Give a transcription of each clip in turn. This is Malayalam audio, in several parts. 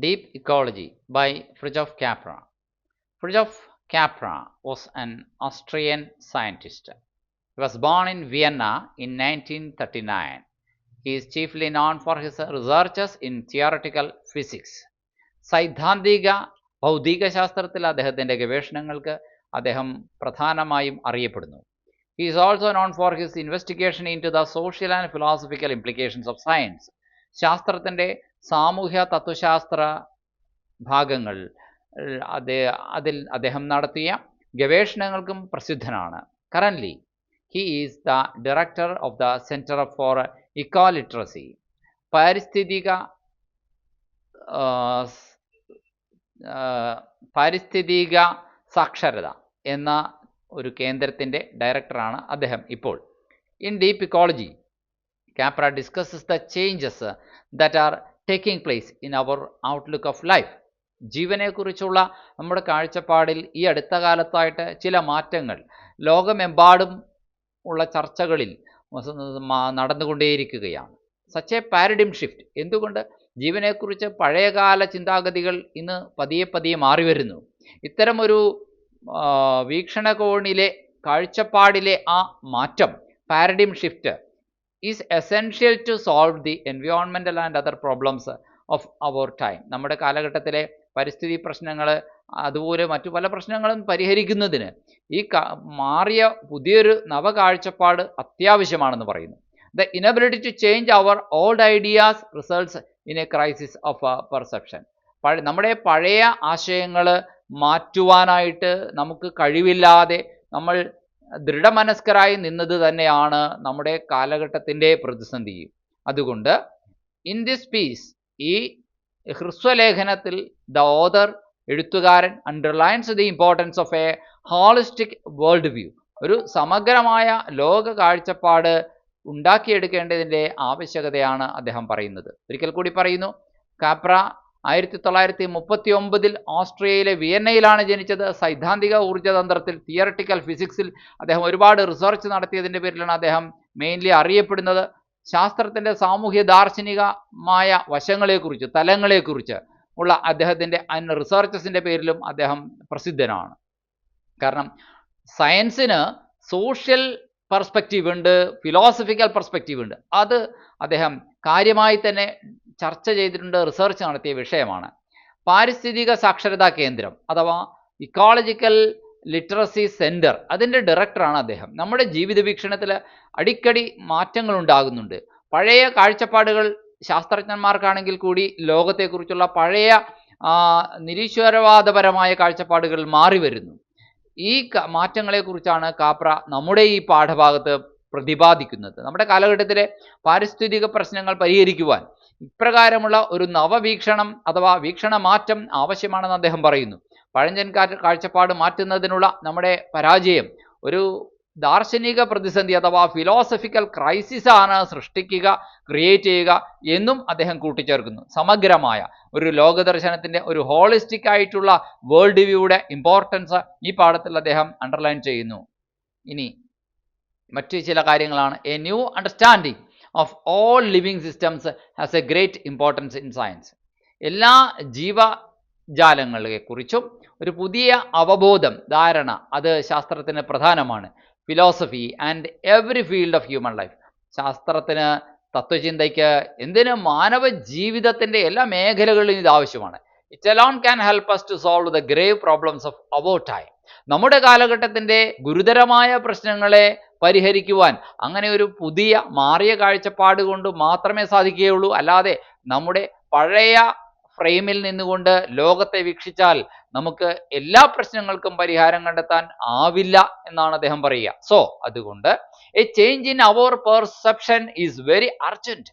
Deep Ecology by Fritjof Capra. Fritjof Capra was an Austrian scientist. He was born in Vienna in 1939. He is chiefly known for his researches in theoretical physics. സൈദ്ധാന്തിക ഭൗതികശാസ്ത്രത്തിൽ അദ്ദേഹത്തിൻ്റെ ഗവേഷണങ്ങൾക്ക് അദ്ദേഹം പ്രധാനമായും അറിയപ്പെടുന്നു. He is also known for his investigation into the social and philosophical implications of science. ശാസ്ത്രത്തിൻ്റെ സാമൂഹ്യ തത്വശാസ്ത്ര ഭാഗങ്ങൾ അതിൽ അദ്ദേഹം നടത്തിയ ഗവേഷണങ്ങൾക്കും പ്രസിദ്ധനാണ്. Currently, he is the director of the Center for Ecoliteracy. പാരിസ്ഥിതിക സാക്ഷരത എന്ന ഒരു കേന്ദ്രത്തിൻ്റെ ഡയറക്ടറാണ് അദ്ദേഹം ഇപ്പോൾ. In Deep Ecology, Capra discusses the changes that are taking place in our outlook of life. ജീവനെക്കുറിച്ചുള്ള നമ്മുടെ കാഴ്ചപ്പാടിൽ ഈ അടുത്ത കാലത്തായിട്ട് ചില മാറ്റങ്ങൾ ലോകമെമ്പാടും ഉള്ള ചർച്ചകളിൽ നടന്നുകൊണ്ടേയിരിക്കുകയാണ്. Such a paradigm shift. എന്തുകൊണ്ട് ജീവനെക്കുറിച്ച് പഴയകാല ചിന്താഗതികൾ ഇന്ന് പതിയെ പതിയെ മാറി വരുന്നു? ഇത്തരമൊരു വീക്ഷണകോണിലെ കാഴ്ചപ്പാടിലെ ആ മാറ്റം, paradigm shift, is essential to solve the എൻവയോൺമെൻ്റൽ and other problems of our time. നമ്മുടെ കാലഘട്ടത്തിലെ പരിസ്ഥിതി പ്രശ്നങ്ങൾ, അതുപോലെ മറ്റു പല പ്രശ്നങ്ങളും പരിഹരിക്കുന്നതിന് ഈ മാറിയ പുതിയൊരു നവകാഴ്ചപ്പാട് അത്യാവശ്യമാണെന്ന് പറയുന്നു. The inability to change our old ideas results in a crisis of perception. നമ്മുടെ പഴയ ആശയങ്ങൾ മാറ്റുവാനായിട്ട് നമുക്ക് കഴിവില്ലാതെ നമ്മൾ ദൃഢമനസ്കരായി നിന്നത് തന്നെയാണ് നമ്മുടെ കാലഘട്ടത്തിൻ്റെ പ്രതിസന്ധി. അതുകൊണ്ട് ഇൻ ദിസ് പീസ്, ഈ ഹ്രസ്വലേഖനത്തിൽ ദ ഓതർ, എഴുത്തുകാരൻ, underlines the importance of A holistic world view. ഒരു സമഗ്രമായ ലോക കാഴ്ചപ്പാട് ഉണ്ടാക്കിയെടുക്കേണ്ടതിൻ്റെ ആവശ്യകതയാണ് അദ്ദേഹം പറയുന്നത്. ഒരിക്കൽ കൂടി പറയുന്നു, കാപ്ര 1939 ഓസ്ട്രിയയിലെ വിയന്നയിലാണ് ജനിച്ചത്. സൈദ്ധാന്തിക ഊർജ്ജതന്ത്രത്തിൽ, തിയററ്റിക്കൽ ഫിസിക്സിൽ അദ്ദേഹം ഒരുപാട് റിസർച്ച് നടത്തിയതിൻ്റെ പേരിലാണ് അദ്ദേഹം മെയിൻലി അറിയപ്പെടുന്നത്. ശാസ്ത്രത്തിൻ്റെ സാമൂഹ്യ ദാർശനികമായ വശങ്ങളെക്കുറിച്ച്, തലങ്ങളെക്കുറിച്ച് ഉള്ള അദ്ദേഹത്തിൻ്റെ റിസർച്ചസിൻ്റെ പേരിലും അദ്ദേഹം പ്രസിദ്ധനാണ്. കാരണം സയൻസിന് സോഷ്യൽ പെർസ്പെക്റ്റീവ് ഉണ്ട്, ഫിലോസഫിക്കൽ പെർസ്പെക്റ്റീവ് ഉണ്ട്. അത് അദ്ദേഹം കാര്യമായി തന്നെ ചർച്ച ചെയ്തിട്ടുണ്ട്, റിസർച്ച് നടത്തിയ വിഷയമാണ്. പാരിസ്ഥിതിക സാക്ഷരതാ കേന്ദ്രം അഥവാ ഇക്കോളജിക്കൽ ലിറ്ററസി സെൻറ്റർ, അതിൻ്റെ ഡയറക്ടറാണ് അദ്ദേഹം. നമ്മുടെ ജീവിത വീക്ഷണത്തിൽ അടിക്കടി മാറ്റങ്ങൾ ഉണ്ടാകുന്നുണ്ട്. പഴയ കാഴ്ചപ്പാടുകൾ ശാസ്ത്രജ്ഞന്മാർക്കാണെങ്കിൽ കൂടി ലോകത്തെക്കുറിച്ചുള്ള പഴയ നിരീശ്വരവാദപരമായ കാഴ്ചപ്പാടുകൾ മാറി വരുന്നു. ഈ മാറ്റങ്ങളെക്കുറിച്ചാണ് കാപ്ര നമ്മുടെ ഈ പാഠഭാഗത്ത് പ്രതിപാദിക്കുന്നത്. നമ്മുടെ കാലഘട്ടത്തിലെ പാരിസ്ഥിതിക പ്രശ്നങ്ങൾ പരിഹരിക്കുവാൻ ഇപ്രകാരമുള്ള ഒരു നവവീക്ഷണം അഥവാ വീക്ഷണ മാറ്റം ആവശ്യമാണെന്ന് അദ്ദേഹം പറയുന്നു. പഴഞ്ചൻ കാഴ്ചപ്പാട് മാറ്റുന്നതിനുള്ള നമ്മുടെ പരാജയം ഒരു ദാർശനിക പ്രതിസന്ധി അഥവാ ഫിലോസഫിക്കൽ ക്രൈസിസ് ആണ് ക്രിയേറ്റ് ചെയ്യുക എന്നും അദ്ദേഹം കൂട്ടിച്ചേർക്കുന്നു. സമഗ്രമായ ഒരു ലോകദർശനത്തിൻ്റെ, ഒരു ഹോളിസ്റ്റിക് ആയിട്ടുള്ള വേൾഡ് വ്യൂയുടെ ഇമ്പോർട്ടൻസ് ഈ പാഠത്തിൽ അദ്ദേഹം അണ്ടർലൈൻ ചെയ്യുന്നു. ഇനി മറ്റു ചില കാര്യങ്ങളാണ്. A new understanding of all living systems has A great importance in science. എല്ലാ ജീവജാലങ്ങളെക്കുറിച്ചും ഒരു പുതിയ അവബോധം, ധാരണ, അത് ശാസ്ത്രത്തിന് പ്രധാനമാണ്. Philosophy and every field of human life. ശാസ്ത്രത്തിന്, തത്വചിന്തയ്ക്ക്, എന്തിന് മാനവ ജീവിതത്തിൻ്റെ എല്ലാ മേഖലകളിലും ഇത് ആവശ്യമാണ്. It alone can help us to solve the grave problems of our time. നമ്മുടെ കാലഘട്ടത്തിൻ്റെ ഗുരുതരമായ പ്രശ്നങ്ങളെ പരിഹരിക്കുവാൻ അങ്ങനെ ഒരു പുതിയ മാറിയ കാഴ്ചപ്പാട് കൊണ്ട് മാത്രമേ സാധിക്കുകയുള്ളൂ. അല്ലാതെ നമ്മുടെ പഴയ ഫ്രെയിമിൽ നിന്നുകൊണ്ട് ലോകത്തെ വീക്ഷിച്ചാൽ നമുക്ക് എല്ലാ പ്രശ്നങ്ങൾക്കും പരിഹാരം കണ്ടെത്താൻ ആവില്ല എന്നാണ് അദ്ദേഹം പറയുക. സോ അതുകൊണ്ട് a change in our perception is very urgent.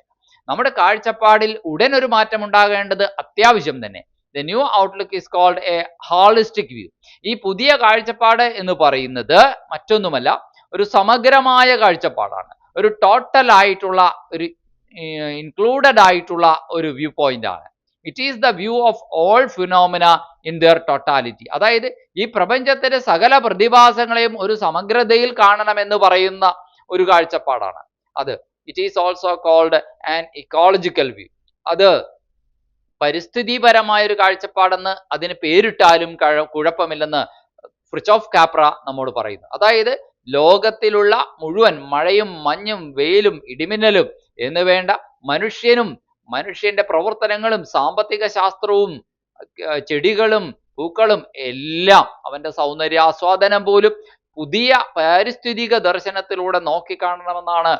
നമ്മുടെ കാഴ്ചപ്പാടിൽ ഉടനൊരു മാറ്റം ഉണ്ടാകേണ്ടത് അത്യാവശ്യം തന്നെ. The new outlook is called a holistic view. ഈ പുതിയ കാഴ്ചപ്പാട് എന്ന് പറയുന്നത് മറ്റൊന്നുമല്ല, ഒരു സമഗ്രമായ കാഴ്ചപ്പാടാണ്. ഒരു ടോട്ടൽ ആയിട്ടുള്ള, ഒരു ഇൻക്ലൂഡഡ് ആയിട്ടുള്ള ഒരു വ്യൂ പോയിന്റ് ആണ്. It is the view of all phenomena in there totality. അതായത് ഈ പ്രപഞ്ചത്തിലെ സകല പ്രതിഭാസങ്ങളെയും ഒരു സമഗ്രതയിൽ കാണണമെന്ന് പറയുന്ന ഒരു കാഴ്ചപ്പാടാണ് അത്. It is also called an ecological view. അത് പരിസ്ഥിതിപരമായ ഒരു കാഴ്ചപ്പാടെന്ന് അതിന് പേരിട്ടാലും കുഴപ്പമില്ലെന്ന് ഫ്രിച്ചോഫ് കാപ്ര നമ്മോട് പറയുന്നു. അതായത് ലോകത്തിലുള്ള മുഴുവൻ മഴയും മഞ്ഞും വെയിലും ഇടിമിന്നലും എന്ന് വേണ്ട മനുഷ്യന്റെ പ്രവർത്തനങ്ങളും സാമ്പത്തിക ശാസ്ത്രവും ചെടികളും പൂക്കളും എല്ലാം അവന്റെ സൗന്ദര്യാസ്വാദനം പോലും പുതിയ പാരിസ്ഥിതിക ദർശനത്തിലൂടെ നോക്കിക്കാണണമെന്നാണ്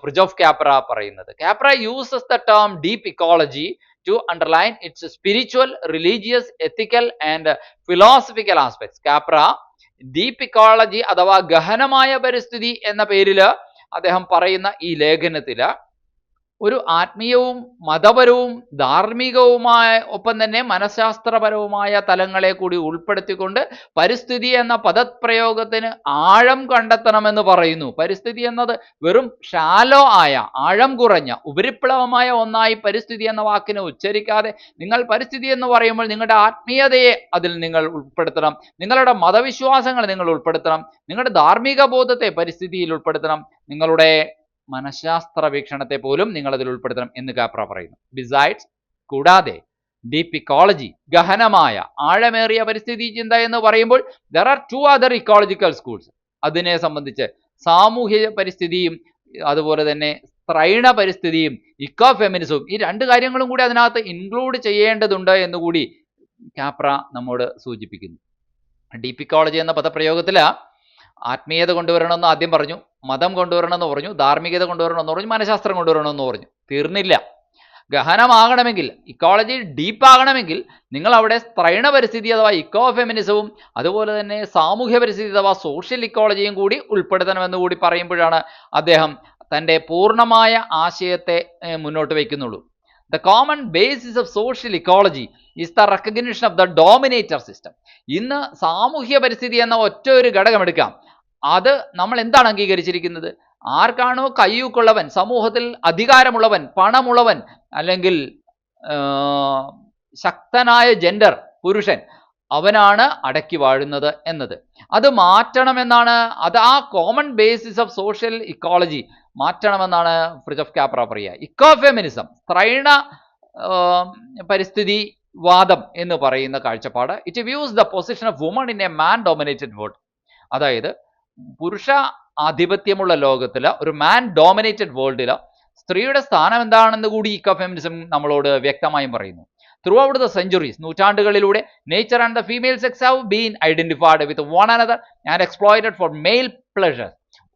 ഫ്രിച്ചോഫ് കാപ്ര പറയുന്നത്. Capra uses the term deep ecology to underline its spiritual, religious, ethical and philosophical aspects. Capra deep ecology അഥവാ ഗഹനമായ പരിസ്ഥിതി എന്ന പേരില് അദ്ദേഹം പറയുന്ന ഈ ലേഖനത്തില് ഒരു ആത്മീയവും മതപരവും ധാർമ്മികവുമായ ഒപ്പം തന്നെ മനഃശാസ്ത്രപരവുമായ തലങ്ങളെ കൂടി ഉൾപ്പെടുത്തിക്കൊണ്ട് പരിസ്ഥിതി എന്ന പദപ്രയോഗത്തിന് ആഴം കണ്ടെത്തണമെന്ന് പറയുന്നു. പരിസ്ഥിതി എന്നത് വെറും ഷാലോ ആയ ആഴം കുറഞ്ഞ ഉപരിപ്ലവമായ ഒന്നായി പരിസ്ഥിതി എന്ന വാക്കിനെ ഉച്ചരിക്കാതെ നിങ്ങൾ പരിസ്ഥിതി എന്ന് പറയുമ്പോൾ നിങ്ങളുടെ ആത്മീയതയെ അതിൽ നിങ്ങൾ ഉൾപ്പെടുത്തണം, നിങ്ങളുടെ മതവിശ്വാസങ്ങൾ നിങ്ങൾ ഉൾപ്പെടുത്തണം, നിങ്ങളുടെ ധാർമ്മിക ബോധത്തെ പരിസ്ഥിതിയിൽ ഉൾപ്പെടുത്തണം, നിങ്ങളുടെ മനഃശാസ്ത്ര വീക്ഷണത്തെ പോലും നിങ്ങൾ അതിൽ ഉൾപ്പെടുത്തണം എന്ന് കാപ്ര പറയുന്നു. ബിസൈഡ്സ് കൂടാതെ ഡീപ്പ് ഇക്കോളജി ഗഹനമായ ആഴമേറിയ പരിസ്ഥിതി ചിന്ത എന്ന് പറയുമ്പോൾ there are two other ecological schools. അതിനെ സംബന്ധിച്ച് സാമൂഹ്യ പരിസ്ഥിതിയും അതുപോലെ തന്നെ സ്ത്രൈണ പരിസ്ഥിതിയും ഇക്കോ ഫെമിനിസവും ഈ രണ്ട് കാര്യങ്ങളും കൂടി അതിനകത്ത് ഇൻക്ലൂഡ് ചെയ്യേണ്ടതുണ്ട് എന്നുകൂടി കാപ്ര നമ്മോട് സൂചിപ്പിക്കുന്നു. ഡീപ്പ് ഇക്കോളജി എന്ന പദപ്രയോഗത്തില് ആത്മീയത കൊണ്ടുവരണമെന്ന് ആദ്യം പറഞ്ഞു, മതം കൊണ്ടുവരണമെന്ന് പറഞ്ഞു, ധാർമ്മികത കൊണ്ടുവരണമെന്ന് പറഞ്ഞു, മനഃശാസ്ത്രം കൊണ്ടുവരണമെന്ന് പറഞ്ഞു. തീർന്നില്ല. ഗഹനമാകണമെങ്കിൽ, ഇക്കോളജി ഡീപ്പാകണമെങ്കിൽ നിങ്ങൾ അവിടെ സ്ത്രൈണ പരിസ്ഥിതി അഥവാ ഇക്കോ ഫെമിനിസവും അതുപോലെ തന്നെ സാമൂഹ്യ പരിസ്ഥിതി അഥവാ സോഷ്യൽ ഇക്കോളജിയും കൂടി ഉൾപ്പെടുത്തണമെന്ന് കൂടി പറയുമ്പോഴാണ് അദ്ദേഹം തൻ്റെ പൂർണ്ണമായ ആശയത്തെ മുന്നോട്ട് വയ്ക്കുന്നുള്ളൂ. The common basis of social ecology is the recognition of the dominator system. ഇന്ന് സാമൂഹ്യ പരിസ്ഥിതി എന്ന ഒറ്റ ഒരു ഘടകം എടുക്കാം. അത് നമ്മൾ എന്താണ് അംഗീകരിച്ചിരിക്കുന്നത്? ആർക്കാണോ കയ്യൂക്കുള്ളവൻ, സമൂഹത്തിൽ അധികാരമുള്ളവൻ, പണമുള്ളവൻ, അല്ലെങ്കിൽ ശക്തനായ ജെൻഡർ പുരുഷൻ, അവനാണ് അടക്കി വാഴുന്നത് എന്നത്. അത് മാറ്റണമെന്നാണ്, അത് ആ common basis of social ecology മാറ്റണമെന്നാണ് ഫ്രിച്ചോഫ് കാപ്ര പറയുക. ഇക്കോ ഫെമിനിസം, സ്ത്രൈണ പരിസ്ഥിതി വാദം എന്ന് പറയുന്ന കാഴ്ചപ്പാട്, it views the position of woman in a man dominated world. അതായത് പുരുഷ ആധിപത്യമുള്ള ലോകത്തിൽ, ഒരു മാൻ ഡോമിനേറ്റഡ് വേൾഡിൽ സ്ത്രീയുടെ സ്ഥാനം എന്താണെന്ന് കൂടി ഇക്കോ ഫെമിനിസം നമ്മളോട് വ്യക്തമായും പറയുന്നു. ത്രൂ ഔട്ട് ദ സെഞ്ചുറീസ്, നൂറ്റാണ്ടുകളിലൂടെ nature and the female sex have been identified with one another and exploited for male pleasure.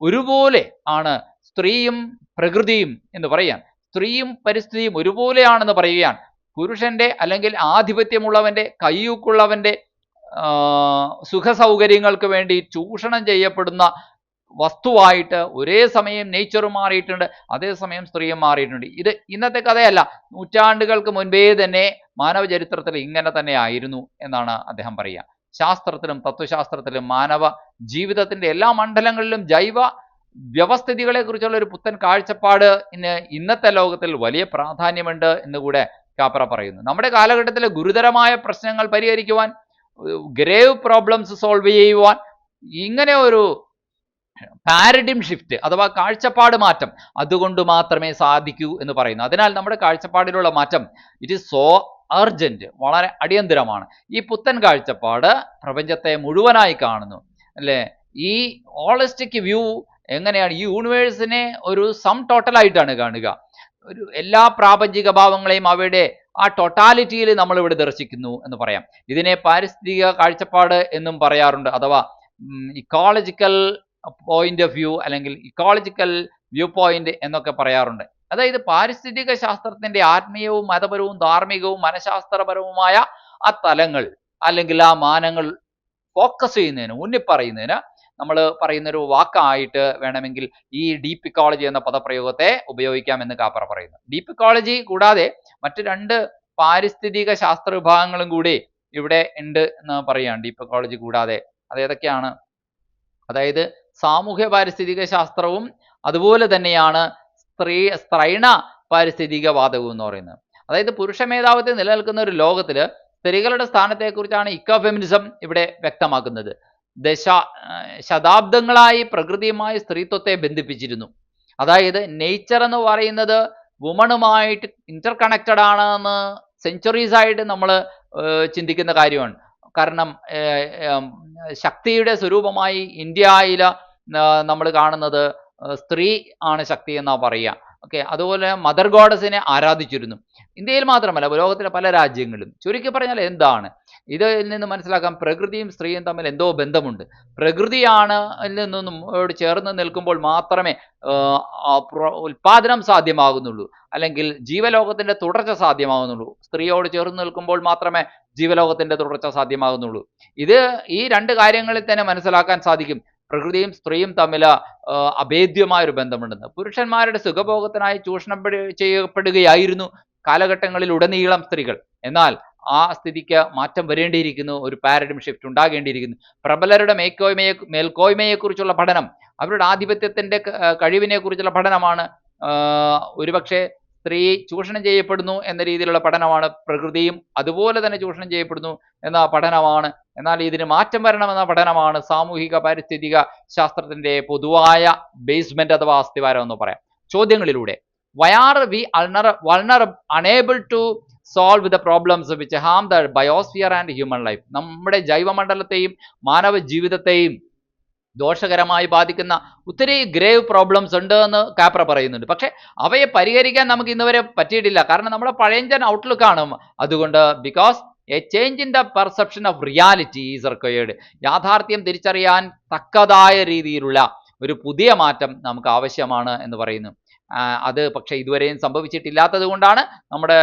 ഒരുപോലെ ആണ് സ്ത്രീയും പ്രകൃതിയും എന്ന് പറയാൻ, സ്ത്രീയും പരിസ്ഥിതിയും ഒരുപോലെയാണെന്ന് പറയുകയാണ്. പുരുഷന്റെ അല്ലെങ്കിൽ ആധിപത്യമുള്ളവന്റെ, കയ്യൂക്കുള്ളവന്റെ സുഖ സൗകര്യങ്ങൾക്ക് വേണ്ടി ചൂഷണം ചെയ്യപ്പെടുന്ന വസ്തുവായിട്ട് ഒരേ സമയം നേച്ചർ മാറിയിട്ടുണ്ട്, അതേസമയം സ്ത്രീയും മാറിയിട്ടുണ്ട്. ഇത് ഇന്നത്തെ കഥയല്ല, നൂറ്റാണ്ടുകൾക്ക് മുൻപേ തന്നെ മാനവ ചരിത്രത്തിൽ ഇങ്ങനെ തന്നെ ആയിരുന്നു എന്നാണ് അദ്ദേഹം പറയുക. ശാസ്ത്രത്തിലും തത്വശാസ്ത്രത്തിലും മാനവ ജീവിതത്തിന്റെ എല്ലാ മണ്ഡലങ്ങളിലും ജൈവ വ്യവസ്ഥിതികളെ കുറിച്ചുള്ള ഒരു പുത്തൻ കാഴ്ചപ്പാട് ഇന്നത്തെ ലോകത്തിൽ വലിയ പ്രാധാന്യമുണ്ട് എന്നുകൂടെ കാപ്ര പറയുന്നു. നമ്മുടെ കാലഘട്ടത്തിലെ ഗുരുതരമായ പ്രശ്നങ്ങൾ പരിഹരിക്കുവാൻ, ഗ്രേവ് പ്രോബ്ലംസ് സോൾവ് ചെയ്യുവാൻ ഇങ്ങനെ ഒരു പാരഡിം ഷിഫ്റ്റ് അഥവാ കാഴ്ചപ്പാട് മാറ്റം അതുകൊണ്ട് മാത്രമേ സാധിക്കൂ എന്ന് പറയുന്നു. അതിനാൽ നമ്മുടെ കാഴ്ചപ്പാടിലുള്ള മാറ്റം ഇറ്റ് ഈസ് സോ അർജന്റ്, വളരെ അടിയന്തരമാണ്. ഈ പുത്തൻ കാഴ്ചപ്പാട് പ്രപഞ്ചത്തെ മുഴുവനായി കാണുന്നു, അല്ലേ? ഈ ഹോളിസ്റ്റിക് വ്യൂ എങ്ങനെയാണ്? ഈ യൂണിവേഴ്സിനെ ഒരു സം ടോട്ടലായിട്ടാണ് കാണുക. ഒരു എല്ലാ പ്രാപഞ്ചിക ഭാവങ്ങളെയും അവയുടെ ആ ടോട്ടാലിറ്റിയിൽ നമ്മൾ ഇവിടെ ദർശിക്കുന്നു എന്ന് പറയാം. ഇതിനെ പാരിസ്ഥിതിക കാഴ്ചപ്പാട് എന്നും പറയാറുണ്ട്, അഥവാ ഇക്കോളജിക്കൽ പോയിന്റ് ഓഫ് വ്യൂ അല്ലെങ്കിൽ ഇക്കോളജിക്കൽ വ്യൂ പോയിന്റ് എന്നൊക്കെ പറയാറുണ്ട്. അതായത് പാരിസ്ഥിതിക ശാസ്ത്രത്തിന്റെ ആത്മീയവും മതപരവും ധാർമ്മികവും മനഃശാസ്ത്രപരവുമായ ആ തലങ്ങൾ അല്ലെങ്കിൽ ആ മാനങ്ങൾ ഫോക്കസ് ചെയ്യുന്നതിന്, ഉന്നിപ്പറയുന്നതിന് നമ്മൾ പറയുന്നൊരു വാക്കായിട്ട് വേണമെങ്കിൽ ഈ ഡീപ്പ് ഇക്കോളജി എന്ന പദപ്രയോഗത്തെ ഉപയോഗിക്കാമെന്ന് കാപ്ര പറയുന്നു. ഡീപ്പ് ഇക്കോളജി കൂടാതെ മറ്റ് രണ്ട് പാരിസ്ഥിതിക ശാസ്ത്ര വിഭാഗങ്ങളും കൂടി ഇവിടെ ഉണ്ട് എന്ന് പറയുകയാണ്. ഡീപ്പ് ഇക്കോളജി കൂടാതെ അത് ഏതൊക്കെയാണ്? അതായത് സാമൂഹ്യ പാരിസ്ഥിതിക ശാസ്ത്രവും അതുപോലെ തന്നെയാണ് സ്ത്രൈണ പാരിസ്ഥിതിക വാദവും എന്ന് പറയുന്നത്. അതായത് പുരുഷ മേധാവിത്വം നിലനിൽക്കുന്ന ഒരു ലോകത്തിൽ സ്ത്രീകളുടെ സ്ഥാനത്തെക്കുറിച്ചാണ് ഇക്കോ ഫെമിനിസം ഇവിടെ വ്യക്തമാക്കുന്നത്. ശതാബ്ദങ്ങളായി പ്രകൃതിയുമായി സ്ത്രീത്വത്തെ ബന്ധിപ്പിച്ചിരുന്നു. അതായത് നേച്ചർ എന്ന് പറയുന്നത് വുമണുമായിട്ട് ഇന്റർ കണക്റ്റഡ് ആണെന്ന് സെഞ്ചുറീസ് ആയിട്ട് നമ്മൾ ചിന്തിക്കുന്ന കാര്യമാണ്. കാരണം ശക്തിയുടെ സ്വരൂപമായി ഇന്ത്യയിൽ നമ്മൾ കാണുന്നത് സ്ത്രീ ആണ് ശക്തി എന്നാ പറയുക. ഓക്കെ, അതുപോലെ മദർ ഗോഡസിനെ ആരാധിച്ചിരുന്നു. ഇന്ത്യയിൽ മാത്രമല്ല, ലോകത്തിലെ പല രാജ്യങ്ങളിലും. ചുരുക്കി പറഞ്ഞാൽ എന്താണ് ഇതിൽ നിന്ന് മനസ്സിലാക്കാം, പ്രകൃതിയും സ്ത്രീയും തമ്മിൽ എന്തോ ബന്ധമുണ്ട്. പ്രകൃതിയാണ് നിന്നും ചേർന്ന് നിൽക്കുമ്പോൾ മാത്രമേ ഉൽപാദനം സാധ്യമാകുന്നുള്ളൂ, അല്ലെങ്കിൽ ജീവലോകത്തിന്റെ തുടർച്ച സാധ്യമാകുന്നുള്ളൂ. സ്ത്രീയോട് ചേർന്ന് നിൽക്കുമ്പോൾ മാത്രമേ ജീവലോകത്തിന്റെ തുടർച്ച സാധ്യമാകുന്നുള്ളൂ. ഈ രണ്ട് കാര്യങ്ങളിൽ തന്നെ മനസ്സിലാക്കാൻ സാധിക്കും പ്രകൃതിയും സ്ത്രീയും തമ്മിൽ അഭേദ്യമായ ഒരു ബന്ധമുണ്ടെന്ന്. പുരുഷന്മാരുടെ സുഖഭോഗത്തിനായി ചൂഷണം ചെയ്യപ്പെടുകയായിരുന്നു കാലഘട്ടങ്ങളിൽ ഉടനീളം സ്ത്രീകൾ. എന്നാൽ ആ സ്ഥിതിക്ക് മാറ്റം വരേണ്ടിയിരിക്കുന്നു, ഒരു പാരഡിം ഷിഫ്റ്റ് ഉണ്ടാകേണ്ടിയിരിക്കുന്നു. പ്രബലരുടെ മേൽക്കോയ്മയെക്കുറിച്ചുള്ള പഠനം, അവരുടെ ആധിപത്യത്തിന്റെ കഴിവിനെ കുറിച്ചുള്ള പഠനമാണ് ഒരുപക്ഷെ സ്ത്രീ ചൂഷണം ചെയ്യപ്പെടുന്നു എന്ന രീതിയിലുള്ള പഠനമാണ്. പ്രകൃതിയും അതുപോലെ തന്നെ ചൂഷണം ചെയ്യപ്പെടുന്നു എന്ന പഠനമാണ്. എന്നാൽ ഇതിന് മാറ്റം വരണമെന്ന പഠനമാണ് സാമൂഹിക പാരിസ്ഥിതിക ശാസ്ത്രത്തിന്റെ പൊതുവായ ബേസ്മെന്റ് അഥവാ അസ്ഥിവാരം എന്ന് പറയാം. ചോദ്യങ്ങളിലൂടെ why are we unable to solve the problems which harm the biosphere and human life? നമ്മുടെ ജൈവമണ്ഡലത്തെയും മാനവ ജീവിതത്തെയും ദോഷകരമായി ബാധിക്കുന്ന ഒത്തിരി ഗ്രേവ് പ്രോബ്ലംസ് ഉണ്ട് എന്ന് കാപ്ര പറയുന്നുണ്ട്. പക്ഷെ അവയെ പരിഹരിക്കാൻ നമുക്ക് ഇന്നുവരെ പറ്റിയിട്ടില്ല. കാരണം നമ്മുടെ പഴയഞ്ചൻ ഔട്ട്ലുക്ക് ആണ്. അതുകൊണ്ട് because A change in the perception of reality is required. യാഥാർത്ഥ്യം തിരിച്ചറിയാൻ തക്കതായ രീതിയിലുള്ള ഒരു പുതിയ മാറ്റം നമുക്ക് ആവശ്യമാണ് എന്ന് പറയുന്നു. അത് പക്ഷെ ഇതുവരെയും സംഭവിച്ചിട്ടില്ലാത്തത് കൊണ്ടാണ് നമ്മുടെ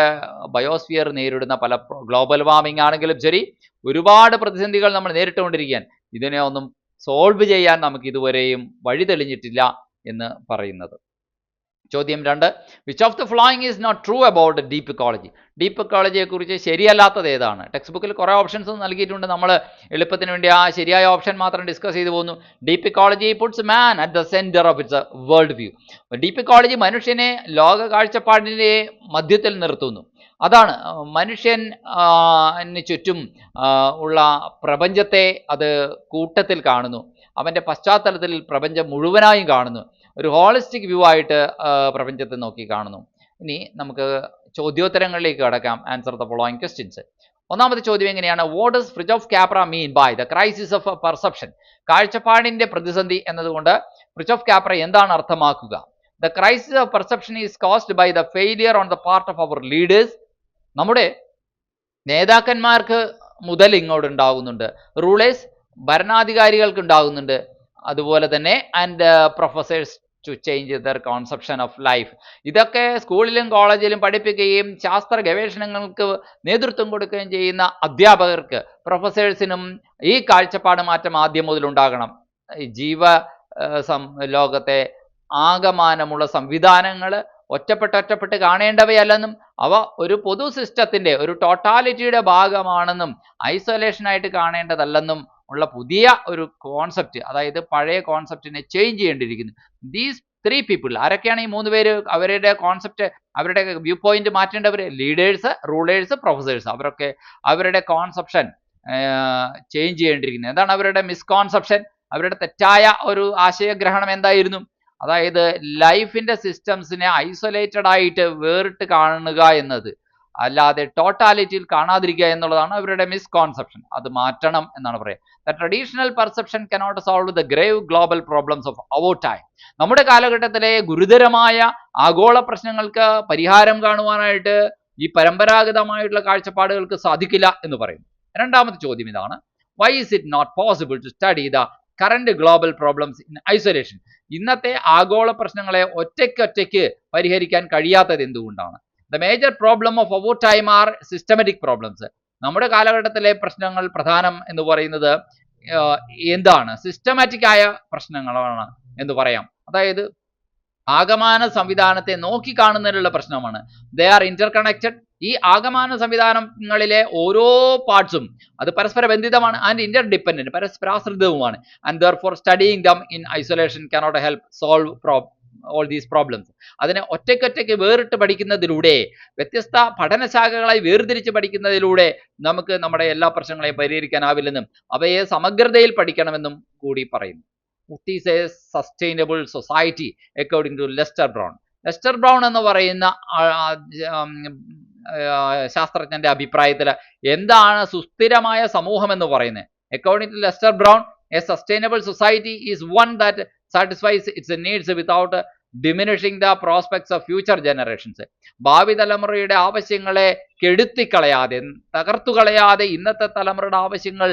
ബയോസ്ഫിയർ നേരിടുന്ന പല ഗ്ലോബൽ വാർമിംഗ് ആണെങ്കിലും ശരി, ഒരുപാട് പ്രതിസന്ധികൾ നമ്മൾ നേരിട്ടുകൊണ്ടിരിക്കുകയാണ്. ഇതിനെ ഒന്നും സോൾവ് ചെയ്യാൻ നമുക്ക് ഇതുവരെയും വഴി തെളിഞ്ഞിട്ടില്ല എന്ന് പറയുന്നത്. ചോദ്യം 2, which of the following is not true about deep ecology? Deep ഇക്കോളജിയെ കുറിച്ച് ശരിയല്ലാത്തത് ഏതാണ്? ടെക്സ്റ്റ് ബുക്കിൽ കുറേ ഓപ്ഷൻസ് നൽകിയിട്ടുണ്ട്. നമ്മൾ എളുപ്പത്തിന് വേണ്ടി ആ ശരിയായ ഓപ്ഷൻ മാത്രം ഡിസ്കസ് ചെയ്തു പോകുന്നു. Deep ecology puts man at the centre of its world view. Deep ecology മനുഷ്യനെ ലോക കാഴ്ചപ്പാടിൻ്റെ മധ്യത്തിൽ നിർത്തുന്നു. അതാണ് മനുഷ്യന് ചുറ്റും ഉള്ള പ്രപഞ്ചത്തെ അത് കൂട്ടത്തിൽ കാണുന്നു. അവൻ്റെ പശ്ചാത്തലത്തിൽ പ്രപഞ്ചം മുഴുവനായും കാണുന്നു. ഒരു ഹോളിസ്റ്റിക് വ്യൂ ആയിട്ട് പ്രപഞ്ചത്തെ നോക്കി കാണുന്നു. ഇനി നമുക്ക് ചോദ്യോത്തരങ്ങളിലേക്ക് കടക്കാം. Answer the following questions. ഒന്നാമത്തെ ചോദ്യം എങ്ങനെയാണ്? What does Fritjof Capra mean by the crisis of perception? കാഴ്ചപ്പാടിന്റെ പ്രതിസന്ധി എന്നതുകൊണ്ട് ഫ്രിജോഫ് കാപ്ര എന്താണ് അർത്ഥമാക്കുക? The crisis of perception is caused by the failure on the part of our leaders. നമ്മുടെ നേതാക്കന്മാർക്ക് മുതൽ ഇങ്ങോട്ട് ഉണ്ടാകുന്നുണ്ട്, റൂളേഴ്സ് ഭരണാധികാരികൾക്ക് ഉണ്ടാകുന്നുണ്ട്, അതുപോലെ തന്നെ and professors to change their conception of life. ഇതൊക്കെ സ്കൂളിലും കോളേജിലും പഠിപ്പിക്കുകയും ശാസ്ത്ര ഗവേഷണങ്ങൾക്ക് നേതൃത്വം കൊടുക്കുകയും ചെയ്യുന്ന അധ്യാപകർക്ക്, പ്രൊഫസേഴ്സിനും ഈ കാഴ്ചപ്പാട് മാറ്റം ആദ്യം മുതൽ ഉണ്ടാകണം. ജീവ ലോകത്തെ ആകമാനമുള്ള സംവിധാനങ്ങൾ ഒറ്റപ്പെട്ട് കാണേണ്ടവയല്ലെന്നും അവ ഒരു പൊതു സിസ്റ്റത്തിന്റെ, ഒരു ടോട്ടാലിറ്റിയുടെ ഭാഗമാണെന്നും ഐസൊലേഷനായിട്ട് കാണേണ്ടതല്ലെന്നും ഉള്ള പുതിയ ഒരു കോൺസെപ്റ്റ്, അതായത് പഴയ കോൺസെപ്റ്റിനെ ചേഞ്ച് ചെയ്യേണ്ടിയിരിക്കുന്നു. ദീസ് 3 പീപ്പിൾ, ആരൊക്കെയാണ് ഈ 3 പേര്? അവരുടെ കോൺസെപ്റ്റ്, അവരുടെ വ്യൂ പോയിന്റ് മാറ്റേണ്ടവർ ലീഡേഴ്സ്, റൂളേഴ്സ്, പ്രൊഫസേഴ്സ്. അവരൊക്കെ അവരുടെ കോൺസെപ്ഷൻ ചേഞ്ച് ചെയ്യേണ്ടിയിരിക്കുന്നത്. എന്താണ് അവരുടെ മിസ്കോൺസെപ്ഷൻ? അവരുടെ തെറ്റായ ഒരു ആശയഗ്രഹണം എന്തായിരുന്നു? അതായത് ലൈഫിന്റെ സിസ്റ്റംസിനെ ഐസൊലേറ്റഡ് ആയിട്ട് വേറിട്ട് കാണുക എന്നത്, അല്ലാതെ ടോട്ടാലിറ്റിയിൽ കാണാതിരിക്കുക എന്നുള്ളതാണ് അവരുടെ മിസ്കോൺസെപ്ഷൻ. അത് മാറ്റണം എന്നാണ് പറയുക. The traditional perception cannot solve the grave global problems of our time. നമ്മുടെ കാലഘട്ടത്തിലെ ഗുരുതരമായ ആഗോള പ്രശ്നങ്ങൾക്ക് പരിഹാരം കാണുവാനായിട്ട് ഈ പരമ്പരാഗതമായിട്ടുള്ള കാഴ്ചപ്പാടുകൾക്ക് സാധിക്കില്ല എന്ന് പറയുന്നു. രണ്ടാമത്തെ ചോദ്യം ഇതാണ്: why is it not possible to study the current global problems in isolation? ഇന്നത്തെ ആഗോള പ്രശ്നങ്ങളെ ഒറ്റയ്ക്ക് പരിഹരിക്കാൻ കഴിയാത്തത് എന്തുകൊണ്ടാണ്? The major problem of our time are systematic problems. നമ്മുടെ കാലഘട്ടത്തിലെ പ്രശ്നങ്ങൾ പ്രധാനം എന്ന് പറയുന്നത് എന്താണ്? സിസ്റ്റമാറ്റിക് ആയ പ്രശ്നങ്ങളാണ് എന്ന് പറയാം. അതായത് ആകമാന സംവിധാനത്തെ നോക്കി കാണുന്നതിനുള്ള പ്രശ്നമാണ്. They are interconnected. ഈ ആകമാന സംവിധാനങ്ങളിലെ ഓരോ പാർട്സും അത് പരസ്പര ബന്ധിതമാണ് ആൻഡ് ഇന്റർ ഡിപ്പെൻഡന്റ്, പരസ്പരാശ്രിതവുമാണ്. And therefore studying them in isolation cannot help solve all these problems. അതിനെ ഒറ്റയ്ക്ക് വേറിട്ട് പഠിക്കുന്നതിലൂടെ, വ്യത്യസ്ത പഠനശാഖകളായി വേർതിരിച്ച് പഠിക്കുന്നതിലൂടെ നമുക്ക് നമ്മുടെ എല്ലാ പ്രശ്നങ്ങളെയും പരിഹരിക്കാനാവില്ലെന്നും അവയെ സമഗ്രതയിൽ പഠിക്കണമെന്നും കൂടി പറയുന്നു. What is a sustainable society according to Lester Brown? Lester Brown എന്ന് പറയുന്ന ശാസ്ത്രജ്ഞന്റെ അഭിപ്രായത്തിൽ എന്താണ് സുസ്ഥിരമായ സമൂഹം എന്ന് പറയുന്നത്? According to Lester Brown, a sustainable society is one that satisfies its needs without diminishing the prospects of future generations. ഭാവി തലമുറയുടെ ആവശ്യങ്ങളെ കെടുത്തിക്കളയാതെ, തകർത്തുകളയാതെ ഇന്നത്തെ തലമുറയുടെ ആവശ്യങ്ങൾ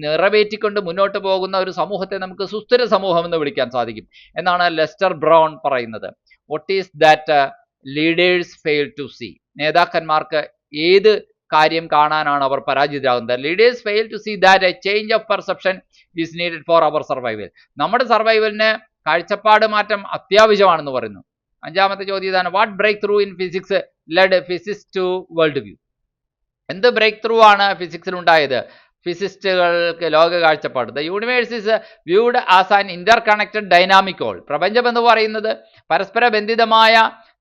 നിറവേറ്റിക്കൊണ്ട് മുന്നോട്ട് പോകുന്ന ഒരു സമൂഹത്തെ നമുക്ക് സുസ്ഥിര സമൂഹം എന്ന് വിളിക്കാൻ സാധിക്കും എന്നാണ് ലെസ്റ്റർ ബ്രൗൺ പറയുന്നത്. What is that leaders fail to see? നേതാക്കന്മാർക്ക് ഏത് കാര്യം കാണാനാണ് അവർ പരാജിതരാകുന്നത്? Leaders fail to see that a change of perception is needed for our survival. നമ്മുടെ സർവൈവലിന് കാഴ്ചപ്പാട് മാറ്റം അത്യാവശ്യമാണെന്ന് പറയുന്നു. അഞ്ചാമത്തെ ചോദ്യം ഇതാണ്, what breakthrough in physics led physics to world view? എന്ത് ബ്രേക്ക് ത്രൂ ആണ് ഫിസിക്സിൽ ഉണ്ടായത്? ഫിസിസ്റ്റുകൾക്ക് ലോക കാഴ്ചപ്പാട്. The universe is viewed as an Inter connected dynamic whole. പ്രപഞ്ചം എന്ന് പറയുന്നത് പരസ്പര ബന്ധിതമായ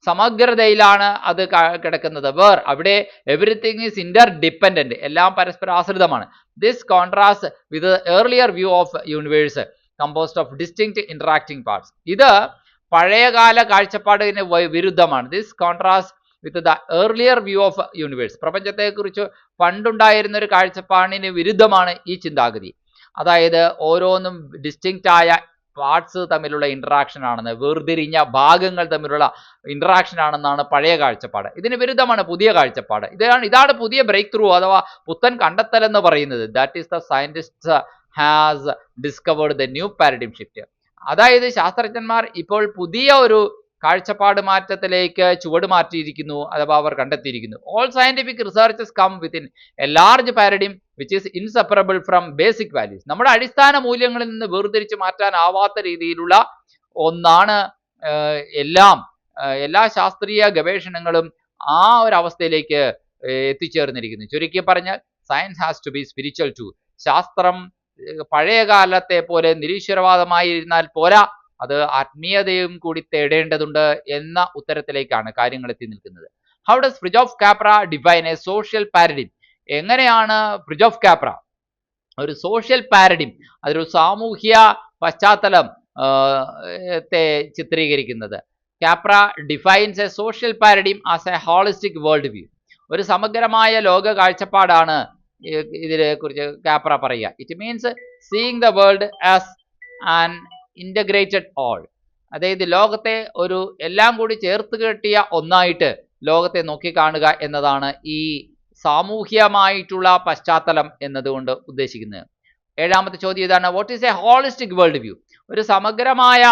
സമഗ്രതയിലാണ് അത് കിടക്കുന്നത്. വേർ, അവിടെ എവറിത്തിങ് ഈസ് ഇന്റർ ഡിപ്പെൻഡന്റ്, എല്ലാം പരസ്പര ആശ്രിതമാണ്. This contrast with earlier view of universe composed of distinct interacting parts. ഇത് പഴയകാല കാഴ്ചപ്പാടിന് വിരുദ്ധമാണ്. This contrast with the earlier view of universe, പ്രപഞ്ചത്തെക്കുറിച്ച് പണ്ടുണ്ടായിരുന്ന ഒരു കാഴ്ചപ്പാടിന് വിരുദ്ധമാണ് ഈ ചിന്താഗതി. അതായത് ഓരോന്നും ഡിസ്റ്റിങ്ക്റ്റ് ആയ പാർട്സ് തമ്മിലുള്ള ഇന്ററാക്ഷൻ ആണെന്ന്, വേർതിരിഞ്ഞ ഭാഗങ്ങൾ തമ്മിലുള്ള ഇന്ററാക്ഷൻ ആണെന്നാണ് പഴയ കാഴ്ചപ്പാട്. ഇതിന് വിരുദ്ധമാണ് പുതിയ കാഴ്ചപ്പാട്. ഇതാണ് പുതിയ ബ്രേക്ക് ത്രൂ അഥവാ പുത്തൻ കണ്ടെത്തൽ എന്ന് പറയുന്നത്. That is the scientist has discovered the new paradigm shift. അതായത് ശാസ്ത്രജ്ഞന്മാർ ഇപ്പോൾ പുതിയ ഒരു കാഴ്ചപ്പാട് മാറ്റത്തിലേക്ക് ചുവട് മാറ്റിയിരിക്കുന്നു അഥവാ അവർ കണ്ടെത്തിയിരിക്കുന്നു. All scientific researches come within a large paradigm which is inseparable from basic values. നമ്മുടെ അടിസ്ഥാന മൂല്യങ്ങളിൽ നിന്ന് വേർതിരിച്ച് മാറ്റാനാവാത്ത രീതിയിലുള്ള ഒന്നാണ് എല്ലാ ശാസ്ത്രീയ ഗവേഷണങ്ങളും ആ ഒരു അവസ്ഥയിലേക്ക് എത്തിച്ചേർന്നിരിക്കുന്നു. ചുരുക്കി പറഞ്ഞാൽ science has to be spiritual too. ശാസ്ത്രം പഴയ കാലത്തെ പോലെ നിരീശ്വരവാദമായിരുന്നാൽ പോരാ, അത് ആത്മീയതയും കൂടി തേടേണ്ടതുണ്ട് എന്ന ഉത്തരത്തിലേക്കാണ് കാര്യങ്ങൾ എത്തി നിൽക്കുന്നത്. How does Fritjof Capra define A social paradigm? എങ്ങനെയാണ് ഫ്രിജോഫ് കാപ്ര ഒരു സോഷ്യൽ പാരഡിം, അതൊരു സാമൂഹ്യ പശ്ചാത്തലം ചിത്രീകരിക്കുന്നത്? Capra defines A social paradigm as A holistic world view. ഒരു സമഗ്രമായ ലോക കാഴ്ചപ്പാടാണ് ഇതിനെ കുറിച്ച് കാപ്ര പറയുക. It means seeing the world as an integrated all. അതായത് ലോകത്തെ ഒരു എല്ലാം കൂടി ചേർത്ത് കെട്ടിയ ഒന്നായിട്ട് ലോകത്തെ നോക്കിക്കാണുക എന്നതാണ് ഈ സാമൂഹ്യമായിട്ടുള്ള പശ്ചാത്തലം എന്നതുകൊണ്ട് ഉദ്ദേശിക്കുന്നത്. ഏഴാമത്തെ ചോദ്യം ഇതാണ്, what is a holistic world view? ഒരു സമഗ്രമായ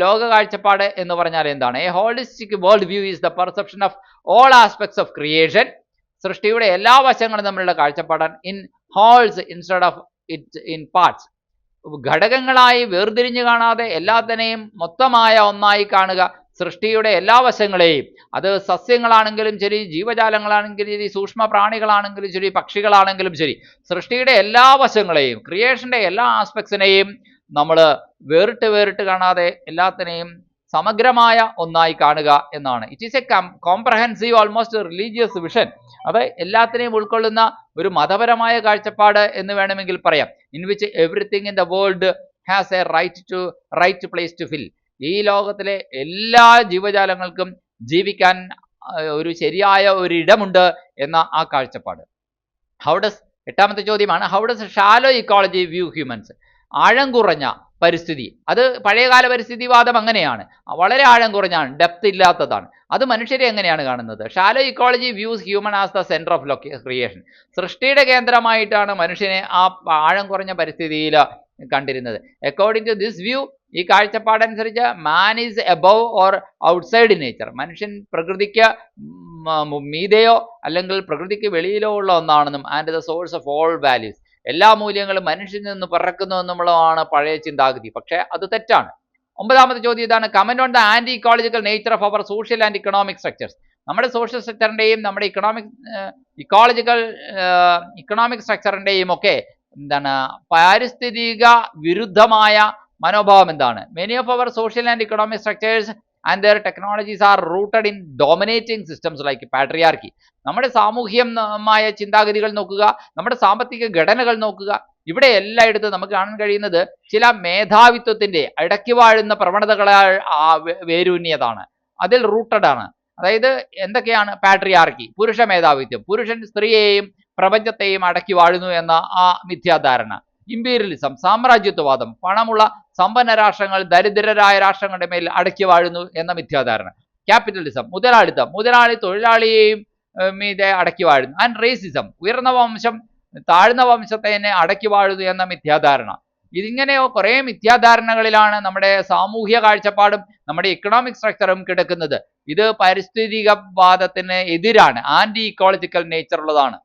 ലോക കാഴ്ചപ്പാട് എന്ന് പറഞ്ഞാൽ എന്താണ്? A holistic world view is the perception of all aspects of creation. സൃഷ്ടിയുടെ എല്ലാ വശങ്ങളും തമ്മിലുള്ള കാഴ്ചപ്പാടാണ്. In wholes instead of it in parts. ഘടകങ്ങളായി വേർതിരിഞ്ഞു കാണാതെ എല്ലാത്തിനെയും മൊത്തമായ ഒന്നായി കാണുക. സൃഷ്ടിയുടെ എല്ലാ വശങ്ങളെയും, അത് സസ്യങ്ങളാണെങ്കിലും ശരി, ജീവജാലങ്ങളാണെങ്കിലും ശരി, സൂക്ഷ്മ പ്രാണികളാണെങ്കിലും ശരി, പക്ഷികളാണെങ്കിലും ശരി, സൃഷ്ടിയുടെ എല്ലാ വശങ്ങളെയും, ക്രിയേഷന്റെ എല്ലാ ആസ്പെക്ട്സിനെയും നമ്മൾ വേറിട്ട് കാണാതെ എല്ലാത്തിനെയും സമഗ്രമായ ഒന്നായി കാണുക എന്നാണ്. It is a comprehensive almost religious vision. അത് എല്ലാത്തിനെയും ഉൾക്കൊള്ളുന്ന ഒരു മതപരമായ കാഴ്ചപ്പാട് എന്ന് വേണമെങ്കിൽ പറയാം. In which everything in the world has a right place to fill. ഈ ലോകത്തിലെ എല്ലാ ജീവജാലങ്ങൾക്കും ജീവിക്കാൻ ഒരു ശരിയായ ഒരു ഇടമുണ്ട് എന്ന ആ കാഴ്ചപ്പാട്. എട്ടാമത്തെ ചോദ്യമാണ്, how does shallow ecology view humans? ആഴം കുറഞ്ഞ പരിസ്ഥിതി, അത് പഴയകാല പരിസ്ഥിതിവാദം അങ്ങനെയാണ്, വളരെ ആഴം കുറഞ്ഞാണ്, ഡെപ്ത് ഇല്ലാത്തതാണ്. അത് മനുഷ്യരെ എങ്ങനെയാണ് കാണുന്നത്? Shallow ecology views human as the centre of creation. സൃഷ്ടിയുടെ കേന്ദ്രമായിട്ടാണ് മനുഷ്യനെ ആ ആഴം കുറഞ്ഞ പരിസ്ഥിതിയിൽ കണ്ടിരുന്നത്. അക്കോർഡിംഗ് ടു ദിസ് വ്യൂ, ഈ കാഴ്ചപ്പാടനുസരിച്ച് man is above or outside nature. മനുഷ്യൻ പ്രകൃതിക്ക് മീതെയോ അല്ലെങ്കിൽ പ്രകൃതിക്ക് വെളിയിലോ ഉള്ള ഒന്നാണെന്നും and the source of all values, എല്ലാ മൂല്യങ്ങളും മനുഷ്യനിൽ നിന്ന് പിറക്കുന്നു എന്നുള്ളതാണ് പഴയ ചിന്താഗതി. പക്ഷേ അത് തെറ്റാണ്. ഒമ്പതാമത്തെ ചോദ്യം ഇതാണ്, comment on the anti ecological nature of our social and economic structures. നമ്മുടെ സോഷ്യൽ സ്ട്രക്ചറിന്റെയും നമ്മുടെ ഇക്കണോമിക് സ്ട്രക്ചറിന്റെയും ഒക്കെ പാരിസ്ഥിതിക വിരുദ്ധമായ മനോഭാവം എന്താണ്? Many of our social and economic structures and their technologies are rooted in dominating systems like patriarchy. നമ്മുടെ സാമൂഹ്യമായ ചിന്താഗതികൾ നോക്കുക, നമ്മുടെ സാമ്പത്തിക ഘടനകൾ നോക്കുക, ഇവിടെ എല്ലായിടത്തും നമുക്ക് കാണാൻ കഴിയുന്നത് ചില മേധാവിത്വത്തിന്റെ അടക്കി വാഴുന്ന പ്രവണതകളാൽ വേരൂന്നിയതാണ്, അതിൽ റൂട്ടഡ് ആണ്. അതായത് എന്തൊക്കെയാണ്? പാട്രിയാർക്കി, പുരുഷ മേധാവിത്വം, പുരുഷൻ സ്ത്രീയെയും പ്രപഞ്ചത്തെയും അടക്കി വാഴുന്നു എന്ന ആ മിഥ്യാധാരണ. ഇമ്പീരിയലിസം, സാമ്രാജ്യത്വവാദം, പണമുള്ള സമ്പന്ന രാഷ്ട്രങ്ങൾ ദരിദ്രരായ രാഷ്ട്രങ്ങളുടെ മേൽ അടക്കി വാഴുന്നു എന്ന മിഥ്യാധാരണ. ക്യാപിറ്റലിസം, മുതലാളിത്തം, മുതലാളി തൊഴിലാളിയെയും മീതെ അടക്കി വാഴുന്നു. ആൻഡ് റേസിസം, ഉയർന്ന വംശം താഴ്ന്ന വംശത്തെ തന്നെ അടക്കി വാഴുന്നു എന്ന മിഥ്യാധാരണ. ഇതിങ്ങനെ കുറേ മിഥ്യാധാരണകളിലാണ് നമ്മുടെ സാമൂഹ്യ കാഴ്ചപ്പാടും നമ്മുടെ ഇക്കണോമിക് സ്ട്രക്ചറും കിടക്കുന്നത്. ഇത് പാരിസ്ഥിതികവാദത്തിന് എതിരാണ്, ആന്റി ഇക്കോളജിക്കൽ നേച്ചർ ഉള്ളതാണ്.